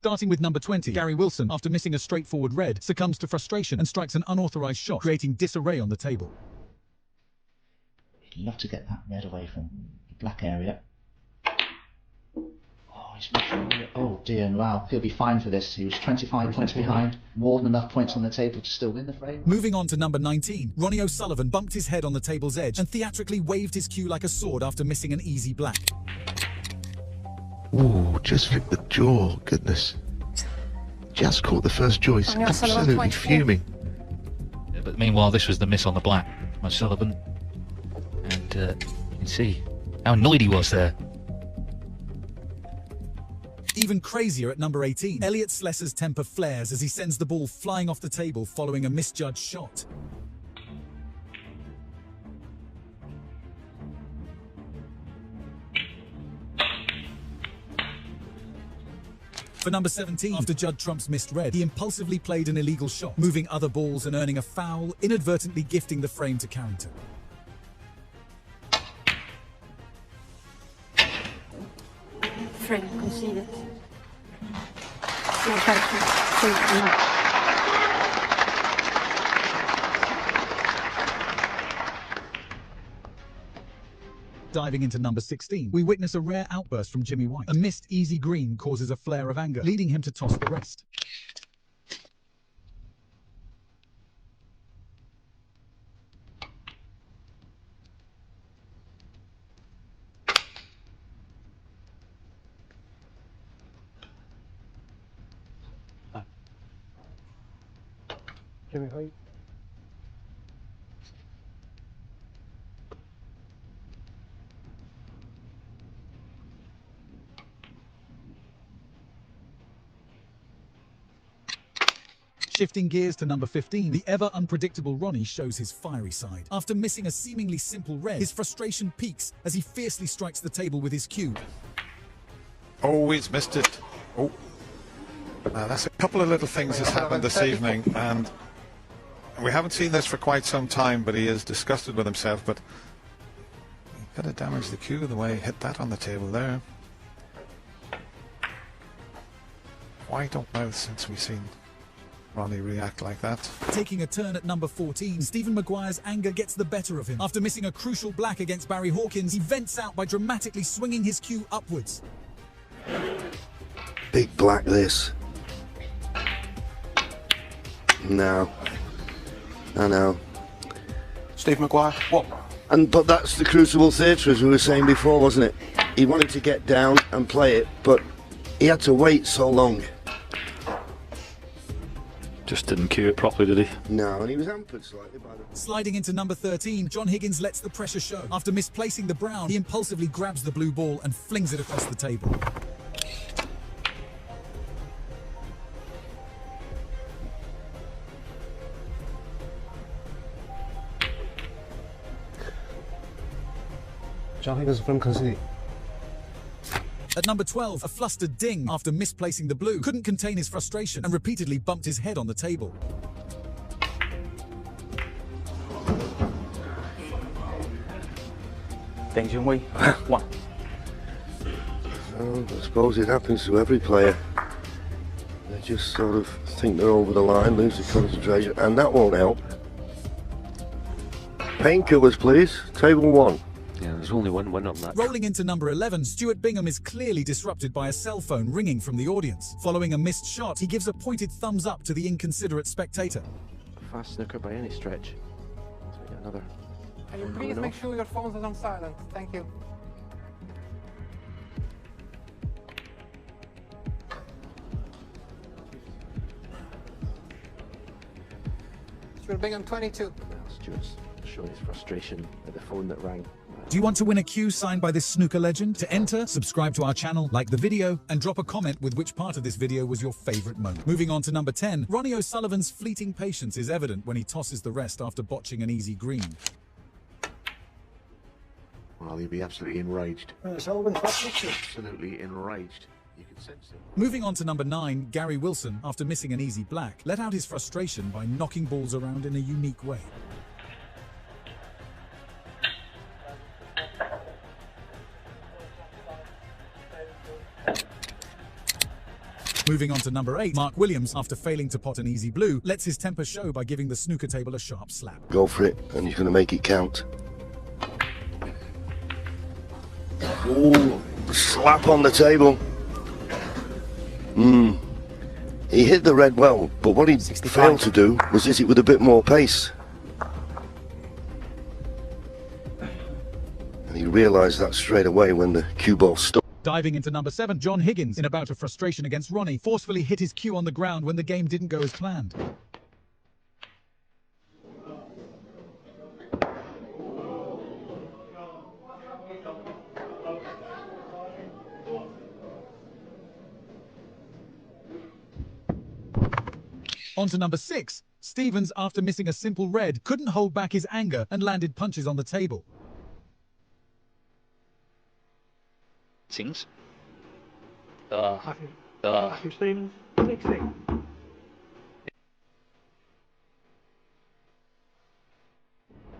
Starting with number 20, Gary Wilson, after missing a straightforward red, succumbs to frustration and strikes an unauthorized shot, creating disarray on the table. You'd love to get that red away from the black area. Oh, he's pushing. Oh dear, wow, he'll be fine for this. He was 25 points behind, more than enough points on the table to still win the frame. Moving on to number 19, Ronnie O'Sullivan bumped his head on the table's edge and theatrically waved his cue like a sword after missing an easy black. Ooh, just flicked the jaw, goodness. Just caught the first choice, absolutely fuming. Yeah, but meanwhile, this was the miss on the black, O'Sullivan. And you can see how annoyed he was there. Even crazier at number 18, Elliot Slessor's temper flares as he sends the ball flying off the table following a misjudged shot. For number 17, after Judd Trump's missed red, he impulsively played an illegal shot, moving other balls and earning a foul, inadvertently gifting the frame to Carrington. Frame conceded. No penalty. Diving into number 16, we witness a rare outburst from Jimmy White. A missed easy green causes a flare of anger, leading him to toss the rest. Jimmy White. Shifting gears to number 15, the ever-unpredictable Ronnie shows his fiery side. After missing a seemingly simple red, his frustration peaks as he fiercely strikes the table with his cue. Oh, he's missed it. Oh. That's a couple of little things that's happened this evening, and we haven't seen this for quite some time, but he is disgusted with himself, but he could have damaged the cue the way he hit that on the table there. Why don't know since we've seen Ronnie react like that. Taking a turn at number 14, Stephen Maguire's anger gets the better of him. After missing a crucial black against Barry Hawkins, he vents out by dramatically swinging his cue upwards. Big black this. No. I know. Steve Maguire, what? But that's the Crucible Theatre, as we were saying before, wasn't it? He wanted to get down and play it, but he had to wait so long. Just didn't cue it properly, did he? No, and he was hampered slightly by the... Sliding into number 13, John Higgins lets the pressure show. After misplacing the brown, he impulsively grabs the blue ball and flings it across the table. John Higgins from concede. At number 12, a flustered ding after misplacing the blue couldn't contain his frustration and repeatedly bumped his head on the table. Ding Junwei. One. Well, I suppose it happens to every player. They just sort of think they're over the line, lose the concentration, and that won't help. Painkillers, please. Table 1. Yeah, there's only one win on that. Rolling into number 11, Stuart Bingham is clearly disrupted by a cell phone ringing from the audience. Following a missed shot, he gives a pointed thumbs up to the inconsiderate spectator. Fast snooker by any stretch. So we get another. Can you please make sure your phones are on silent? Thank you. Stuart Bingham, 22. Stuart's showing his frustration at the phone that rang. Do you want to win a cue signed by this snooker legend? To enter, subscribe to our channel, like the video, and drop a comment with which part of this video was your favorite moment. Moving on to number 10, Ronnie O'Sullivan's fleeting patience is evident when he tosses the rest after botching an easy green. Well, he'd be absolutely enraged. Absolutely enraged. You can sense it. Moving on to number 9, Gary Wilson, after missing an easy black, let out his frustration by knocking balls around in a unique way. Moving on to number 8, Mark Williams, after failing to pot an easy blue, lets his temper show by giving the snooker table a sharp slap. Go for it, and he's going to make it count. Ooh, slap on the table. He hit the red well, but what he failed to do was hit it with a bit more pace. And he realised that straight away when the cue ball stopped. Diving into number 7, John Higgins, in a bout of frustration against Ronnie, forcefully hit his cue on the ground when the game didn't go as planned. On to number 6, Stevens, after missing a simple red, couldn't hold back his anger and landed punches on the table. Sings. Stevens, 16.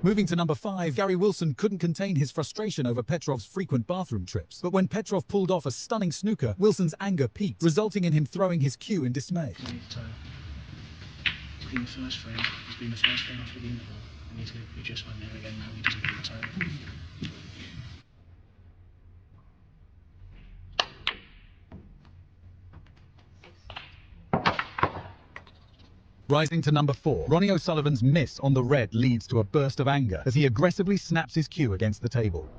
Moving to number 5, Gary Wilson couldn't contain his frustration over Petrov's frequent bathroom trips. But when Petrov pulled off a stunning snooker, Wilson's anger peaked, resulting in him throwing his cue in dismay. It's been the first frame. It's been the first frame after the interval. I need to adjust my mirror again now. He doesn't get the time. Rising to number 4, Ronnie O'Sullivan's miss on the red leads to a burst of anger as he aggressively snaps his cue against the table.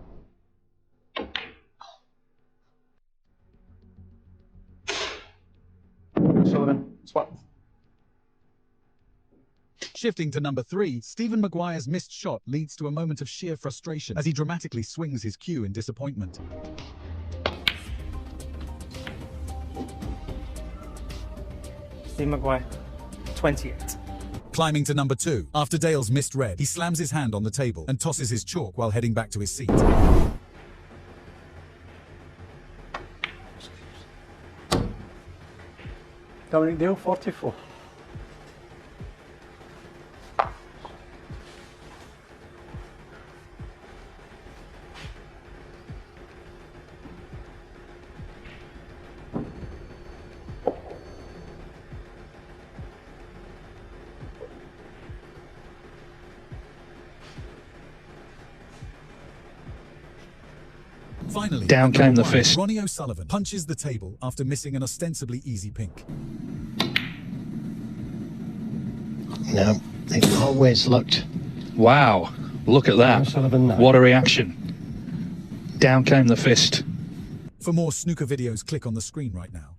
O'Sullivan, swap. Shifting to number 3, Stephen Maguire's missed shot leads to a moment of sheer frustration as he dramatically swings his cue in disappointment. Steve Maguire, 28. Climbing to number 2, after Dale's missed red, he slams his hand on the table and tosses his chalk while heading back to his seat. Dominic Dale, 44. Finally, down came the fist. Ronnie O'Sullivan punches the table after missing an ostensibly easy pink. No, it always looked. Wow, look at that. What a reaction. Down came the fist. For more snooker videos, click on the screen right now.